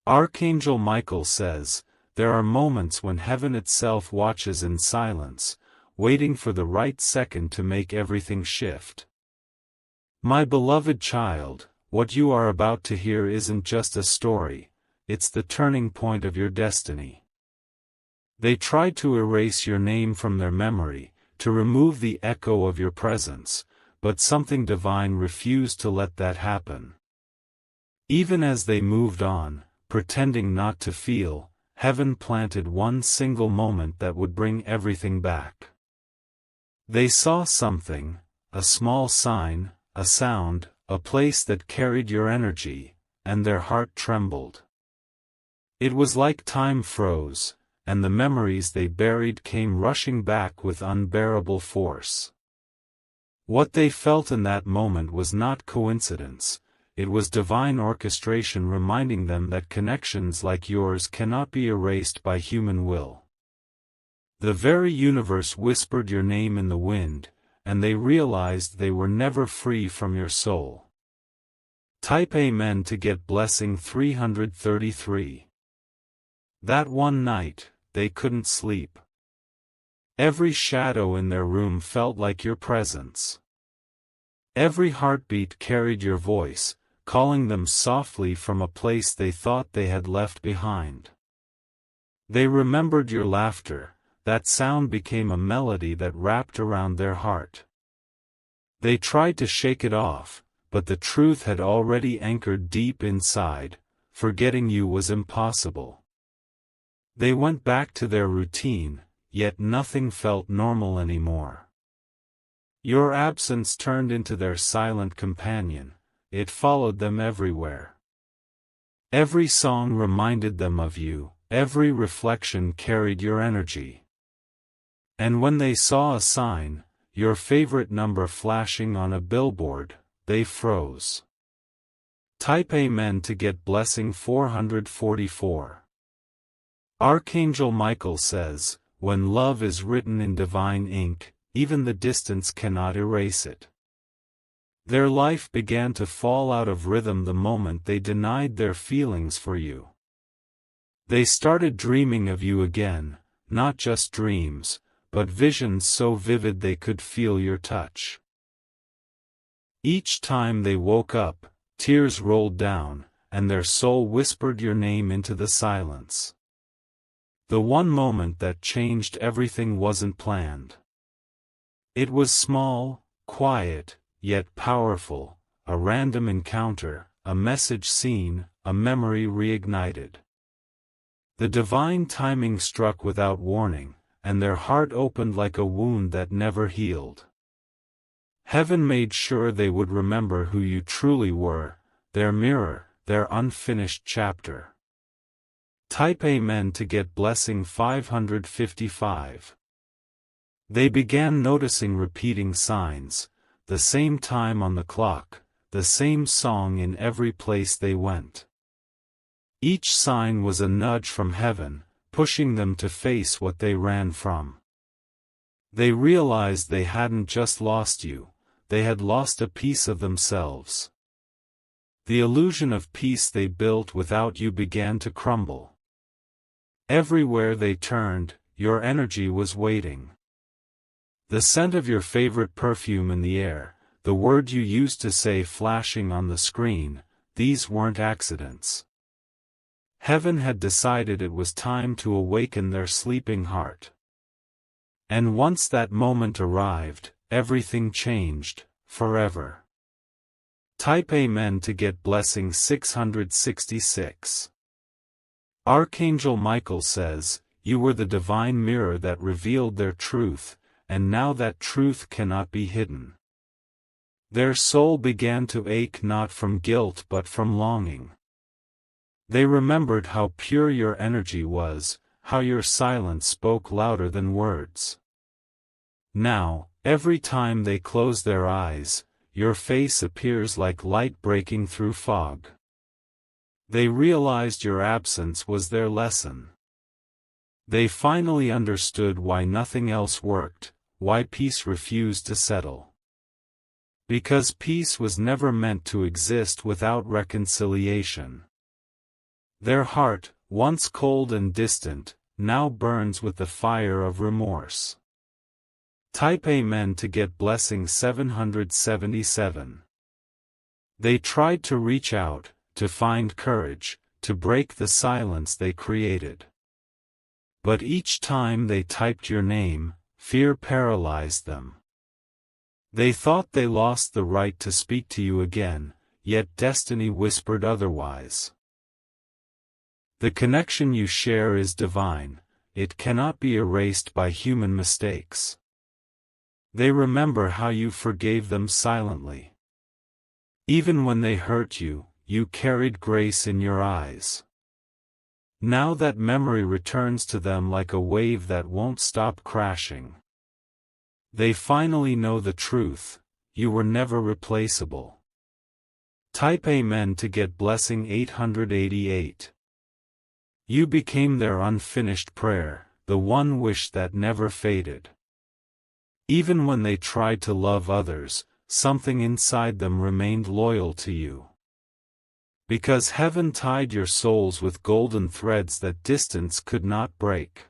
Archangel Michael says, there are moments when heaven itself watches in silence, waiting for the right second to make everything shift. My beloved child, what you are about to hear isn't just a story, it's the turning point of your destiny. They tried to erase your name from their memory, to remove the echo of your presence, but something divine refused to let that happen. Even as they moved on, pretending not to feel, heaven planted one single moment that would bring everything back. They saw something, a small sign, a sound, a place that carried your energy, and their heart trembled. It was like time froze, and the memories they buried came rushing back with unbearable force. What they felt in that moment was not coincidence, it was divine orchestration reminding them that connections like yours cannot be erased by human will. The very universe whispered your name in the wind, and they realized they were never free from your soul. Type Amen to get blessing 333. That one night, they couldn't sleep. Every shadow in their room felt like your presence. Every heartbeat carried your voice, calling them softly from a place they thought they had left behind. They remembered your laughter, that sound became a melody that wrapped around their heart. They tried to shake it off, but the truth had already anchored deep inside, forgetting you was impossible. They went back to their routine, yet nothing felt normal anymore. Your absence turned into their silent companion, it followed them everywhere. Every song reminded them of you, every reflection carried your energy. And when they saw a sign, your favorite number flashing on a billboard, they froze. Type Amen to get blessing 444. Archangel Michael says, when love is written in divine ink, even the distance cannot erase it. Their life began to fall out of rhythm the moment they denied their feelings for you. They started dreaming of you again, not just dreams, but visions so vivid they could feel your touch. Each time they woke up, tears rolled down, and their soul whispered your name into the silence. The one moment that changed everything wasn't planned. It was small, quiet, yet powerful, a random encounter, a message seen, a memory reignited. The divine timing struck without warning, and their heart opened like a wound that never healed. Heaven made sure they would remember who you truly were, their mirror, their unfinished chapter. Type Amen to get blessing 555. They began noticing repeating signs, the same time on the clock, the same song in every place they went. Each sign was a nudge from heaven, pushing them to face what they ran from. They realized they hadn't just lost you, they had lost a piece of themselves. The illusion of peace they built without you began to crumble. Everywhere they turned, your energy was waiting. The scent of your favorite perfume in the air, the word you used to say flashing on the screen, these weren't accidents. Heaven had decided it was time to awaken their sleeping heart. And once that moment arrived, everything changed, forever. Type Amen to get blessing 666. Archangel Michael says, you were the divine mirror that revealed their truth, and now that truth cannot be hidden. Their soul began to ache not from guilt but from longing. They remembered how pure your energy was, how your silence spoke louder than words. Now, every time they close their eyes, your face appears like light breaking through fog. They realized your absence was their lesson. They finally understood why nothing else worked, why peace refused to settle. Because peace was never meant to exist without reconciliation. Their heart, once cold and distant, now burns with the fire of remorse. Type Amen to get blessing 777. They tried to reach out, to find courage, to break the silence they created. But each time they typed your name, fear paralyzed them. They thought they lost the right to speak to you again, yet destiny whispered otherwise. The connection you share is divine, it cannot be erased by human mistakes. They remember how you forgave them silently. Even when they hurt you, you carried grace in your eyes. Now that memory returns to them like a wave that won't stop crashing. They finally know the truth, you were never replaceable. Type Amen to get blessing 888. You became their unfinished prayer, the one wish that never faded. Even when they tried to love others, something inside them remained loyal to you. Because heaven tied your souls with golden threads that distance could not break.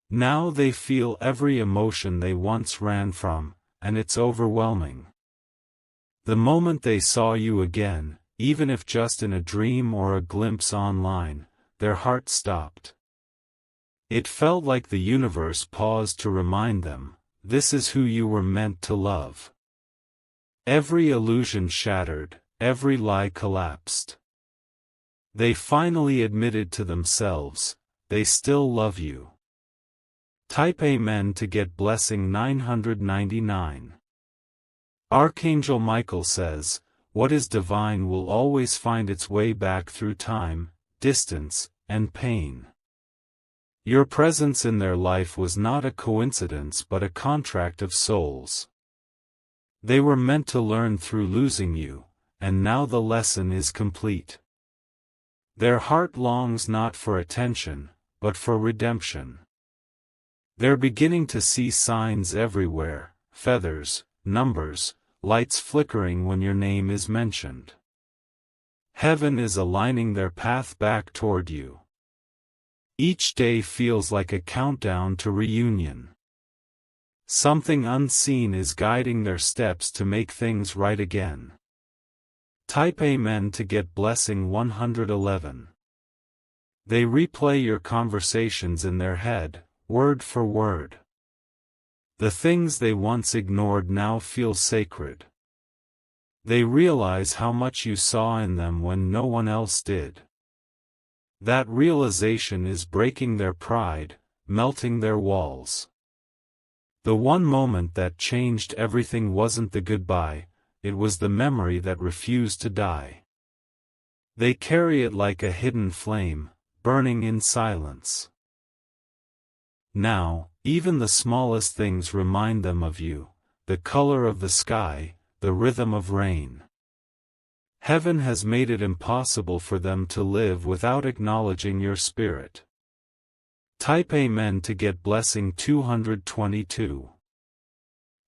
Now they feel every emotion they once ran from, and it's overwhelming. The moment they saw you again, even if just in a dream or a glimpse online, their heart stopped. It felt like the universe paused to remind them, this is who you were meant to love. Every illusion shattered, every lie collapsed. They finally admitted to themselves, they still love you. Type Amen to get blessing 999. Archangel Michael says, what is divine will always find its way back through time, distance, and pain. Your presence in their life was not a coincidence but a contract of souls. They were meant to learn through losing you, and now the lesson is complete. Their heart longs not for attention, but for redemption. They're beginning to see signs everywhere, feathers, numbers, lights flickering when your name is mentioned. Heaven is aligning their path back toward you. Each day feels like a countdown to reunion. Something unseen is guiding their steps to make things right again. Type Amen to get blessing 111. They replay your conversations in their head, word for word. The things they once ignored now feel sacred. They realize how much you saw in them when no one else did. That realization is breaking their pride, melting their walls. The one moment that changed everything wasn't the goodbye, it was the memory that refused to die. They carry it like a hidden flame, burning in silence. Now, even the smallest things remind them of you, the color of the sky, the rhythm of rain. Heaven has made it impossible for them to live without acknowledging your spirit. Type Amen to get blessing 222.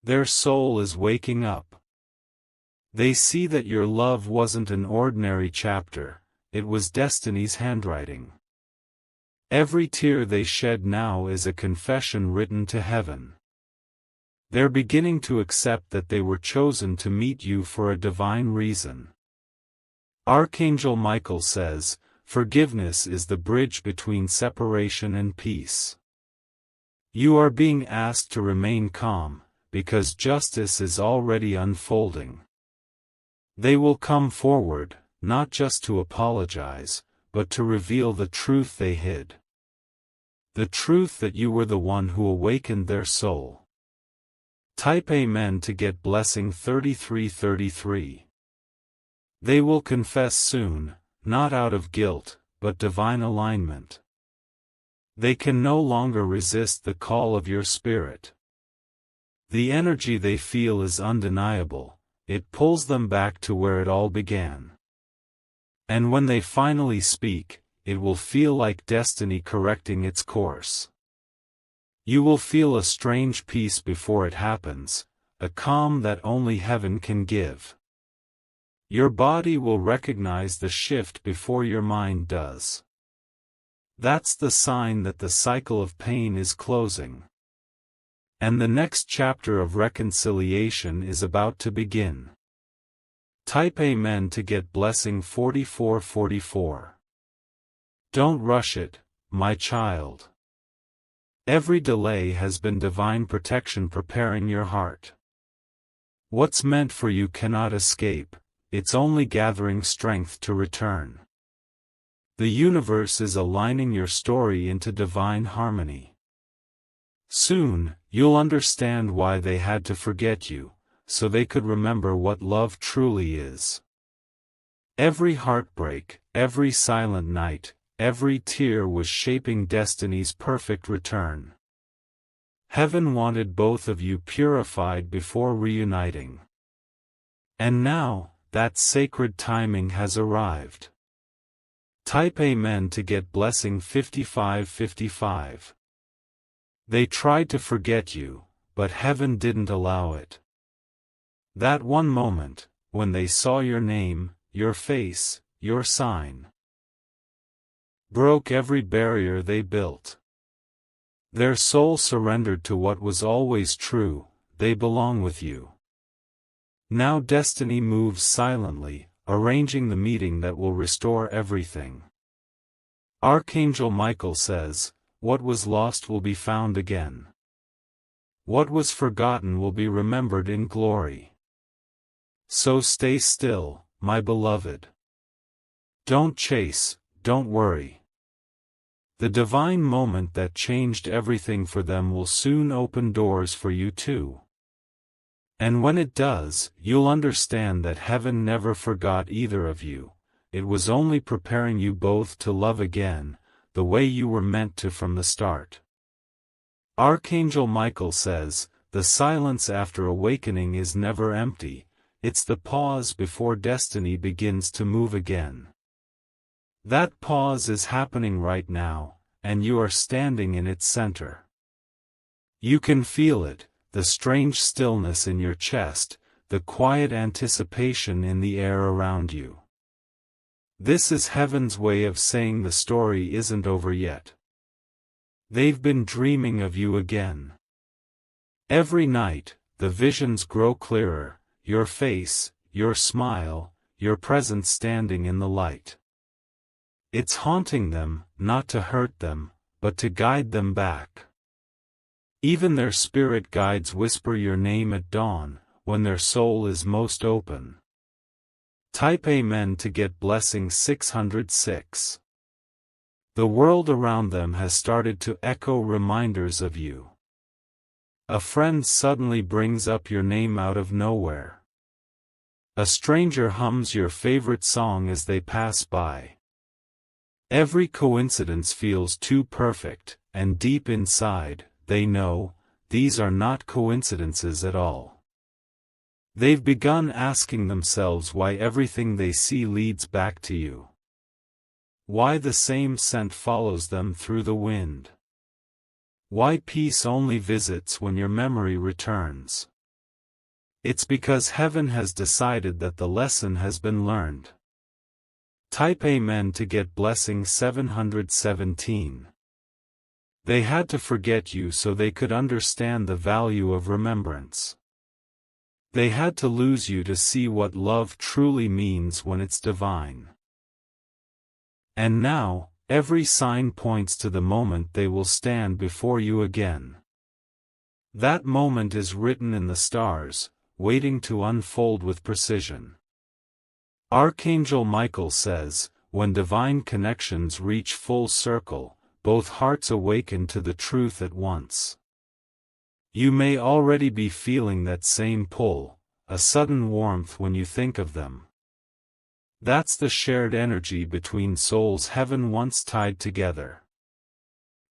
Their soul is waking up. They see that your love wasn't an ordinary chapter, it was destiny's handwriting. Every tear they shed now is a confession written to heaven. They're beginning to accept that they were chosen to meet you for a divine reason. Archangel Michael says, forgiveness is the bridge between separation and peace. You are being asked to remain calm, because justice is already unfolding. They will come forward, not just to apologize, but to reveal the truth they hid. The truth that you were the one who awakened their soul. Type Amen to get blessing 3333. They will confess soon, not out of guilt, but divine alignment. They can no longer resist the call of your spirit. The energy they feel is undeniable, it pulls them back to where it all began. And when they finally speak, it will feel like destiny correcting its course. You will feel a strange peace before it happens, a calm that only heaven can give. Your body will recognize the shift before your mind does. That's the sign that the cycle of pain is closing. And the next chapter of reconciliation is about to begin. Type Amen to get blessing 4444. Don't rush it, my child. Every delay has been divine protection preparing your heart. What's meant for you cannot escape, it's only gathering strength to return. The universe is aligning your story into divine harmony. Soon, you'll understand why they had to forget you, so they could remember what love truly is. Every heartbreak, every silent night, every tear was shaping destiny's perfect return. Heaven wanted both of you purified before reuniting. And now, that sacred timing has arrived. Type Amen to get blessing 5555. They tried to forget you, but heaven didn't allow it. That one moment, when they saw your name, your face, your sign, broke every barrier they built. Their soul surrendered to what was always true, they belong with you. Now destiny moves silently, arranging the meeting that will restore everything. Archangel Michael says, what was lost will be found again. What was forgotten will be remembered in glory. So stay still, my beloved. Don't chase, don't worry. The divine moment that changed everything for them will soon open doors for you too. And when it does, you'll understand that heaven never forgot either of you, it was only preparing you both to love again, the way you were meant to from the start. Archangel Michael says, the silence after awakening is never empty, it's the pause before destiny begins to move again. That pause is happening right now, and you are standing in its center. You can feel it, the strange stillness in your chest, the quiet anticipation in the air around you. This is heaven's way of saying the story isn't over yet. They've been dreaming of you again. Every night, the visions grow clearer, your face, your smile, your presence standing in the light. It's haunting them, not to hurt them, but to guide them back. Even their spirit guides whisper your name at dawn, when their soul is most open. Type Amen to get blessing 606. The world around them has started to echo reminders of you. A friend suddenly brings up your name out of nowhere. A stranger hums your favorite song as they pass by. Every coincidence feels too perfect, and deep inside, they know, these are not coincidences at all. They've begun asking themselves why everything they see leads back to you. Why the same scent follows them through the wind. Why peace only visits when your memory returns. It's because heaven has decided that the lesson has been learned. Type Amen to get blessing 717. They had to forget you so they could understand the value of remembrance. They had to lose you to see what love truly means when it's divine. And now, every sign points to the moment they will stand before you again. That moment is written in the stars, waiting to unfold with precision. Archangel Michael says, when divine connections reach full circle, both hearts awaken to the truth at once. You may already be feeling that same pull, a sudden warmth when you think of them. That's the shared energy between souls heaven once tied together.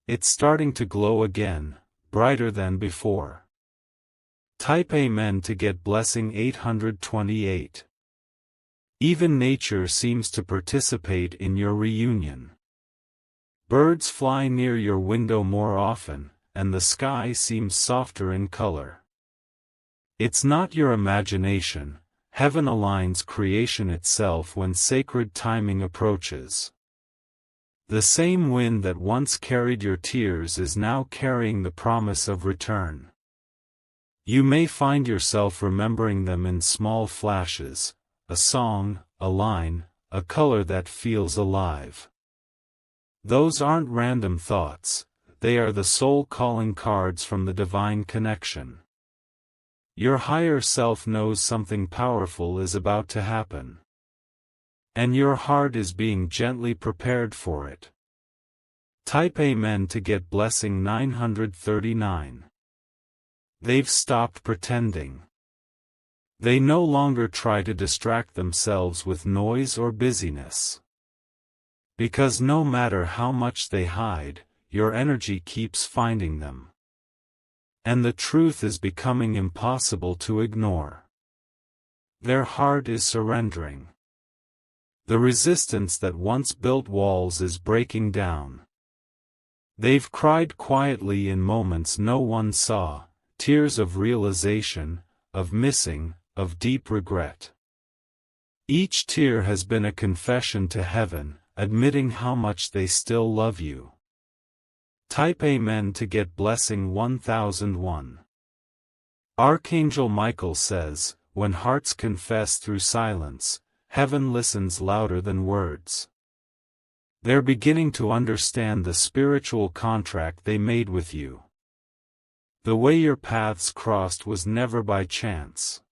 It's starting to glow again, brighter than before. Type Amen to get blessing 828. Even nature seems to participate in your reunion. Birds fly near your window more often, and the sky seems softer in color. It's not your imagination, heaven aligns creation itself when sacred timing approaches. The same wind that once carried your tears is now carrying the promise of return. You may find yourself remembering them in small flashes, a song, a line, a color that feels alive. Those aren't random thoughts, they are the soul calling cards from the divine connection. Your higher self knows something powerful is about to happen. And your heart is being gently prepared for it. Type Amen to get blessing 939. They've stopped pretending. They no longer try to distract themselves with noise or busyness. Because no matter how much they hide, your energy keeps finding them. And the truth is becoming impossible to ignore. Their heart is surrendering. The resistance that once built walls is breaking down. They've cried quietly in moments no one saw, tears of realization, of missing, of deep regret. Each tear has been a confession to heaven, admitting how much they still love you. Type Amen to get blessing 1001. Archangel Michael says, when hearts confess through silence, heaven listens louder than words. They're beginning to understand the spiritual contract they made with you. The way your paths crossed was never by chance.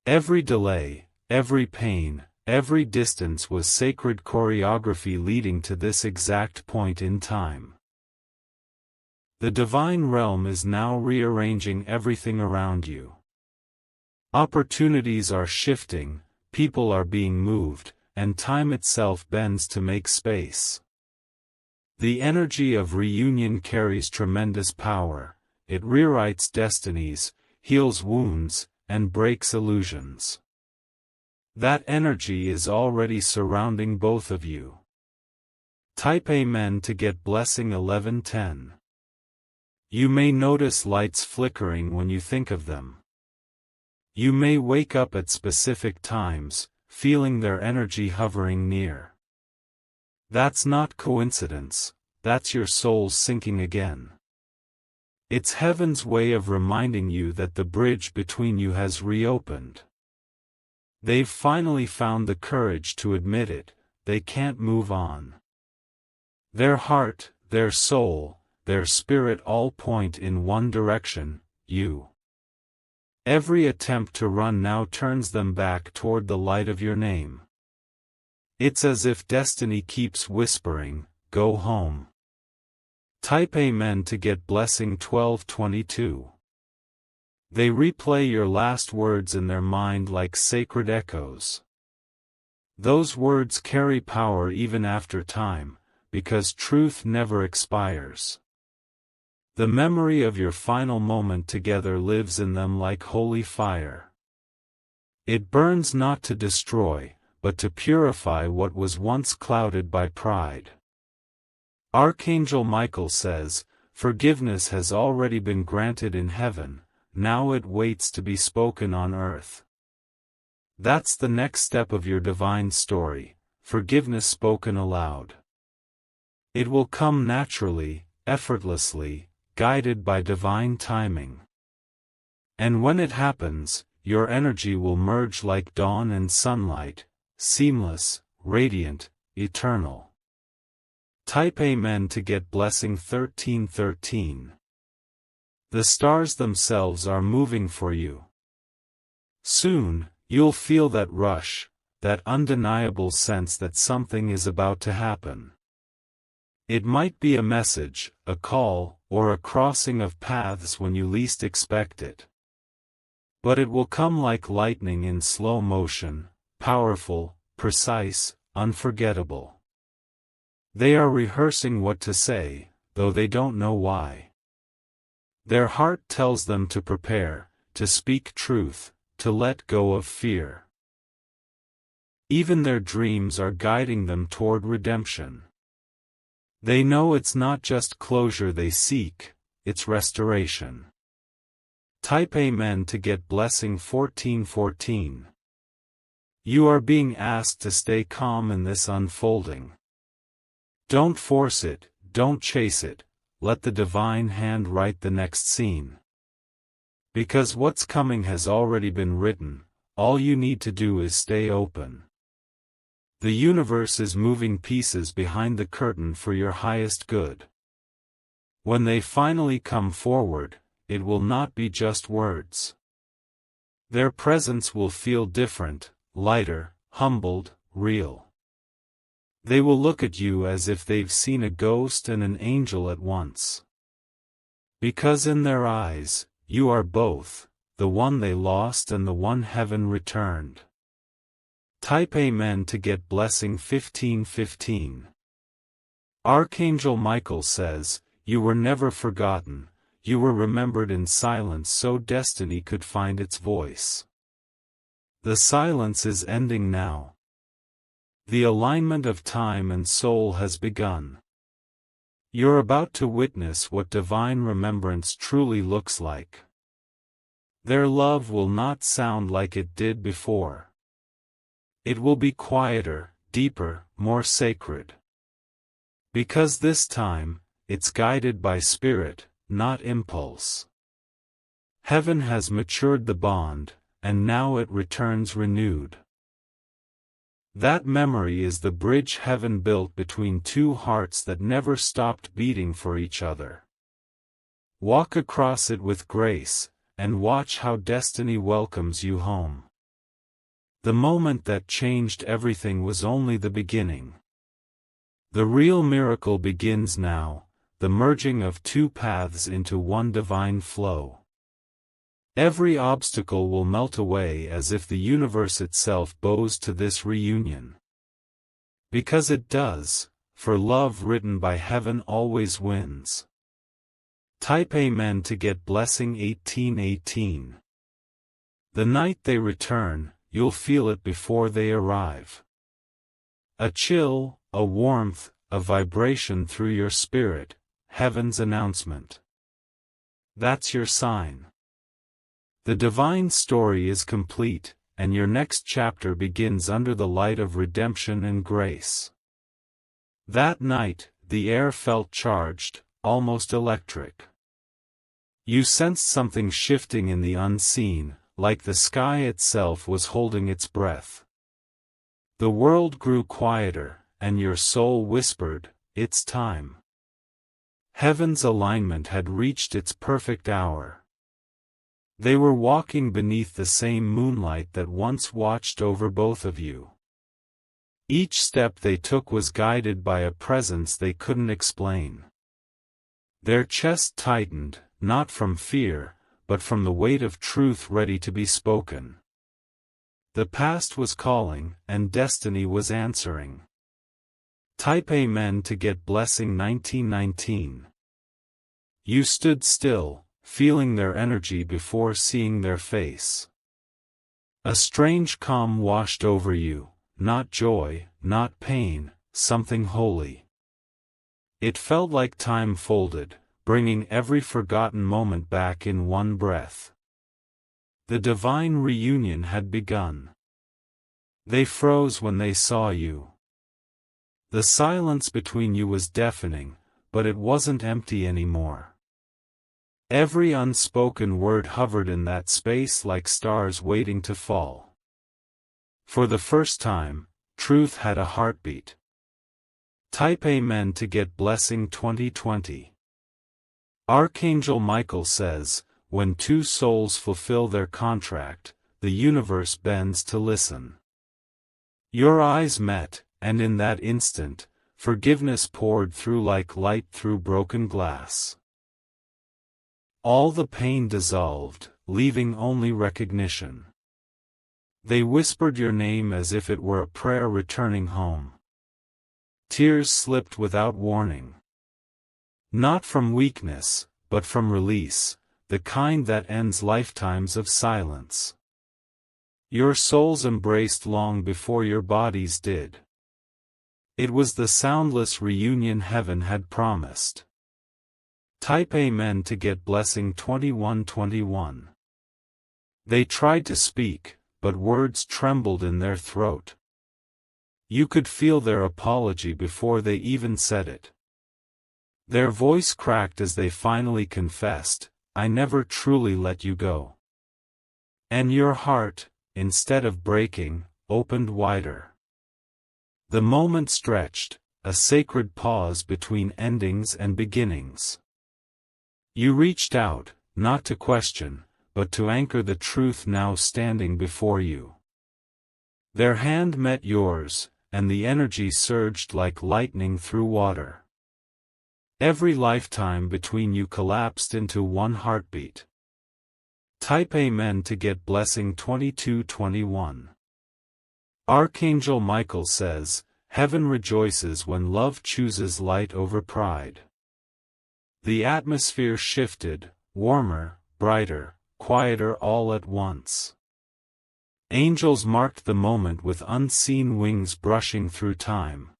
Every delay, every pain, every distance was sacred choreography leading to this exact point in time. The divine realm is now rearranging everything around you. Opportunities are shifting, people are being moved, and time itself bends to make space. The energy of reunion carries tremendous power. It rewrites destinies, heals wounds, and breaks illusions. That energy is already surrounding both of you. Type Amen to get blessing 1110. You may notice lights flickering when you think of them. You may wake up at specific times, feeling their energy hovering near. That's not coincidence, that's your soul sinking again. It's heaven's way of reminding you that the bridge between you has reopened. They've finally found the courage to admit it, they can't move on. Their heart, their soul, their spirit all point in one direction, you. Every attempt to run now turns them back toward the light of your name. It's as if destiny keeps whispering, go home. Type Amen to get blessing 1222. They replay your last words in their mind like sacred echoes. Those words carry power even after time, because truth never expires. The memory of your final moment together lives in them like holy fire. It burns not to destroy, but to purify what was once clouded by pride. Archangel Michael says, forgiveness has already been granted in heaven, now it waits to be spoken on earth. That's the next step of your divine story, forgiveness spoken aloud. It will come naturally, effortlessly, guided by divine timing. And when it happens, your energy will merge like dawn and sunlight, seamless, radiant, eternal. Type Amen to get blessing 1313. The stars themselves are moving for you. Soon, you'll feel that rush, that undeniable sense that something is about to happen. It might be a message, a call, or a crossing of paths when you least expect it. But it will come like lightning in slow motion, powerful, precise, unforgettable. They are rehearsing what to say, though they don't know why. Their heart tells them to prepare, to speak truth, to let go of fear. Even their dreams are guiding them toward redemption. They know it's not just closure they seek, it's restoration. Type Amen to get blessing 1414. You are being asked to stay calm in this unfolding. Don't force it, don't chase it, let the divine hand write the next scene. Because what's coming has already been written, all you need to do is stay open. The universe is moving pieces behind the curtain for your highest good. When they finally come forward, it will not be just words. Their presence will feel different, lighter, humbled, real. They will look at you as if they've seen a ghost and an angel at once. Because in their eyes, you are both, the one they lost and the one heaven returned. Type Amen to get blessing 1515. Archangel Michael says, you were never forgotten, you were remembered in silence so destiny could find its voice. The silence is ending now. The alignment of time and soul has begun. You're about to witness what divine remembrance truly looks like. Their love will not sound like it did before. It will be quieter, deeper, more sacred. Because this time, it's guided by spirit, not impulse. Heaven has matured the bond, and now it returns renewed. That memory is the bridge heaven built between two hearts that never stopped beating for each other. Walk across it with grace, and watch how destiny welcomes you home. The moment that changed everything was only the beginning. The real miracle begins now, the merging of two paths into one divine flow. Every obstacle will melt away as if the universe itself bows to this reunion. Because it does, for love written by heaven always wins. Type Amen to get blessing 1818. The night they return, you'll feel it before they arrive. A chill, a warmth, a vibration through your spirit, heaven's announcement. That's your sign. The divine story is complete, and your next chapter begins under the light of redemption and grace. That night, the air felt charged, almost electric. You sensed something shifting in the unseen, like the sky itself was holding its breath. The world grew quieter, and your soul whispered, "It's time." Heaven's alignment had reached its perfect hour. They were walking beneath the same moonlight that once watched over both of you. Each step they took was guided by a presence they couldn't explain. Their chest tightened, not from fear, but from the weight of truth ready to be spoken. The past was calling, and destiny was answering. Type Amen to get blessing 1919. You stood still, feeling their energy before seeing their face. A strange calm washed over you, not joy, not pain, something holy. It felt like time folded, bringing every forgotten moment back in one breath. The divine reunion had begun. They froze when they saw you. The silence between you was deafening, but it wasn't empty anymore. Every unspoken word hovered in that space like stars waiting to fall. For the first time, truth had a heartbeat. Type Amen to get blessing 2020. Archangel Michael says, when two souls fulfill their contract, the universe bends to listen. Your eyes met, and in that instant, forgiveness poured through like light through broken glass. All the pain dissolved, leaving only recognition. They whispered your name as if it were a prayer returning home. Tears slipped without warning. Not from weakness, but from release, the kind that ends lifetimes of silence. Your souls embraced long before your bodies did. It was the soundless reunion heaven had promised. Type Amen to get blessing 2121. They tried to speak, but words trembled in their throat. You could feel their apology before they even said it. Their voice cracked as they finally confessed, "I never truly let you go." And your heart, instead of breaking, opened wider. The moment stretched, a sacred pause between endings and beginnings. You reached out, not to question, but to anchor the truth now standing before you. Their hand met yours, and the energy surged like lightning through water. Every lifetime between you collapsed into one heartbeat. Type Amen to get blessing 2221. Archangel Michael says, "Heaven rejoices when love chooses light over pride." The atmosphere shifted, warmer, brighter, quieter all at once. Angels marked the moment with unseen wings brushing through time.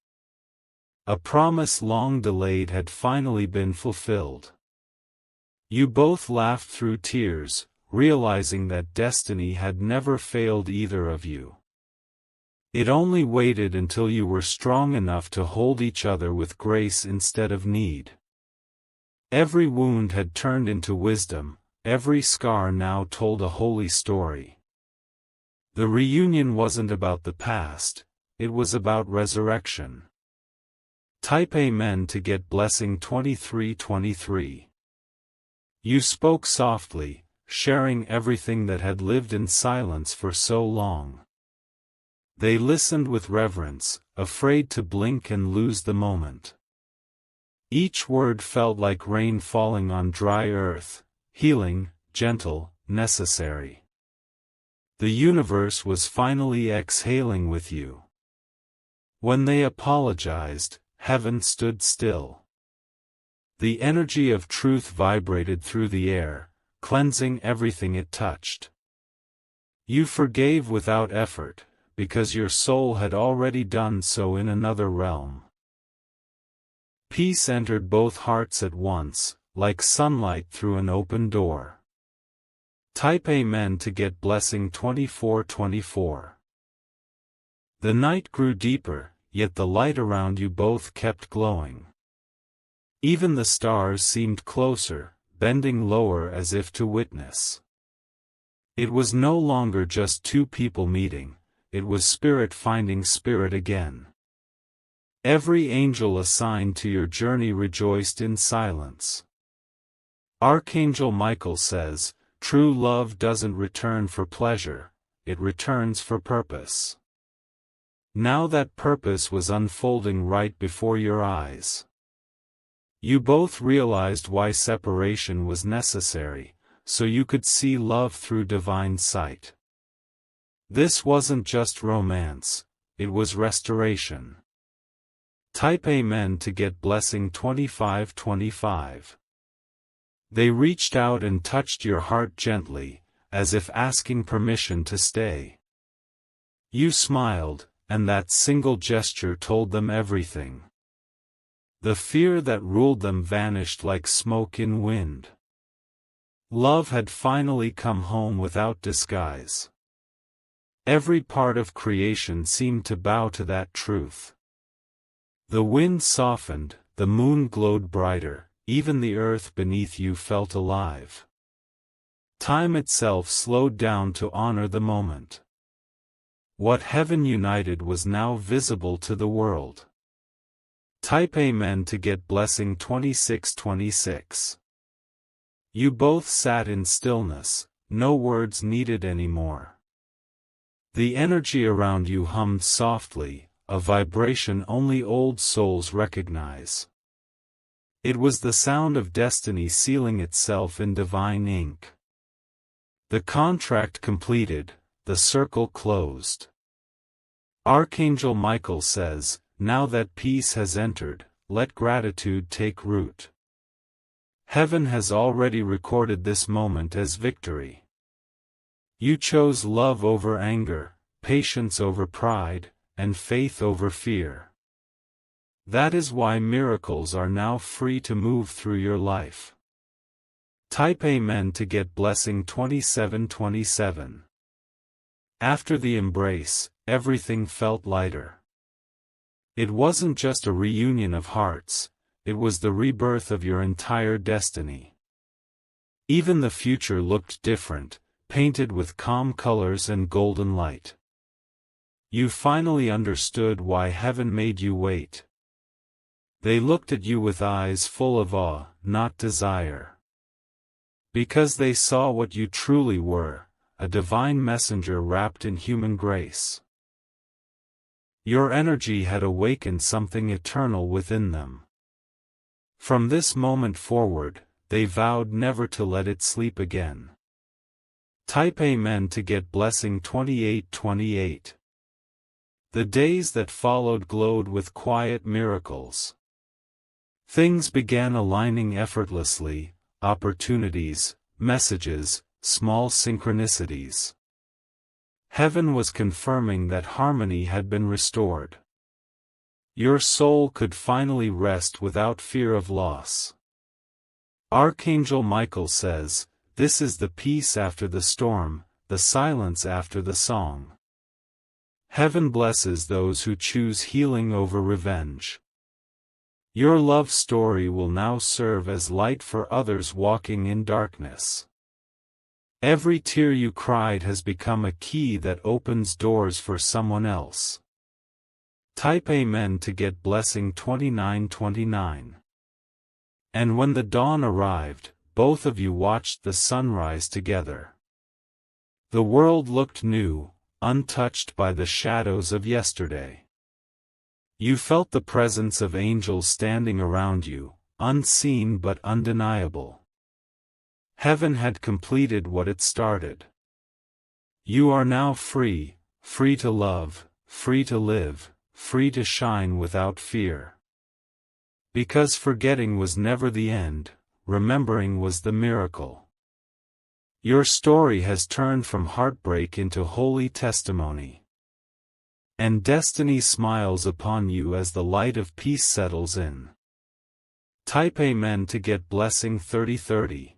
A promise long delayed had finally been fulfilled. You both laughed through tears, realizing that destiny had never failed either of you. It only waited until you were strong enough to hold each other with grace instead of need. Every wound had turned into wisdom, every scar now told a holy story. The reunion wasn't about the past, it was about resurrection. Type Amen to get blessing 2323. You spoke softly, sharing everything that had lived in silence for so long. They listened with reverence, afraid to blink and lose the moment. Each word felt like rain falling on dry earth, healing, gentle, necessary. The universe was finally exhaling with you. When they apologized, heaven stood still. The energy of truth vibrated through the air, cleansing everything it touched. You forgave without effort, because your soul had already done so in another realm. Peace entered both hearts at once, like sunlight through an open door. Type Amen to get blessing 2424. The night grew deeper, yet the light around you both kept glowing. Even the stars seemed closer, bending lower as if to witness. It was no longer just two people meeting, it was spirit finding spirit again. Every angel assigned to your journey rejoiced in silence. Archangel Michael says, "True love doesn't return for pleasure, it returns for purpose." Now that purpose was unfolding right before your eyes. You both realized why separation was necessary, so you could see love through divine sight. This wasn't just romance, it was restoration. Type Amen to get blessing 2525. They reached out and touched your heart gently, as if asking permission to stay. You smiled, and that single gesture told them everything. The fear that ruled them vanished like smoke in wind. Love had finally come home without disguise. Every part of creation seemed to bow to that truth. The wind softened, the moon glowed brighter, even the earth beneath you felt alive. Time itself slowed down to honor the moment. What heaven united was now visible to the world. Type Amen to get blessing 2626. You both sat in stillness, no words needed anymore. The energy around you hummed softly, a vibration only old souls recognize. It was the sound of destiny sealing itself in divine ink. The contract completed, the circle closed. Archangel Michael says, "Now that peace has entered, let gratitude take root." Heaven has already recorded this moment as victory. You chose love over anger, patience over pride, and faith over fear. That is why miracles are now free to move through your life. Type Amen to get blessing 2727. After the embrace, everything felt lighter. It wasn't just a reunion of hearts, it was the rebirth of your entire destiny. Even the future looked different, painted with calm colors and golden light. You finally understood why heaven made you wait. They looked at you with eyes full of awe, not desire. Because they saw what you truly were, a divine messenger wrapped in human grace. Your energy had awakened something eternal within them. From this moment forward, they vowed never to let it sleep again. Type Amen to get blessing 2828. The days that followed glowed with quiet miracles. Things began aligning effortlessly, opportunities, messages, small synchronicities. Heaven was confirming that harmony had been restored. Your soul could finally rest without fear of loss. Archangel Michael says, "This is the peace after the storm, the silence after the song." Heaven blesses those who choose healing over revenge. Your love story will now serve as light for others walking in darkness. Every tear you cried has become a key that opens doors for someone else. Type Amen to get blessing 2929. And when the dawn arrived, both of you watched the sunrise together. The world looked new, untouched by the shadows of yesterday. You felt the presence of angels standing around you, unseen but undeniable. Heaven had completed what it started. You are now free, free to love, free to live, free to shine without fear. Because forgetting was never the end, remembering was the miracle. Your story has turned from heartbreak into holy testimony. And destiny smiles upon you as the light of peace settles in. Type Amen to get blessing 3030.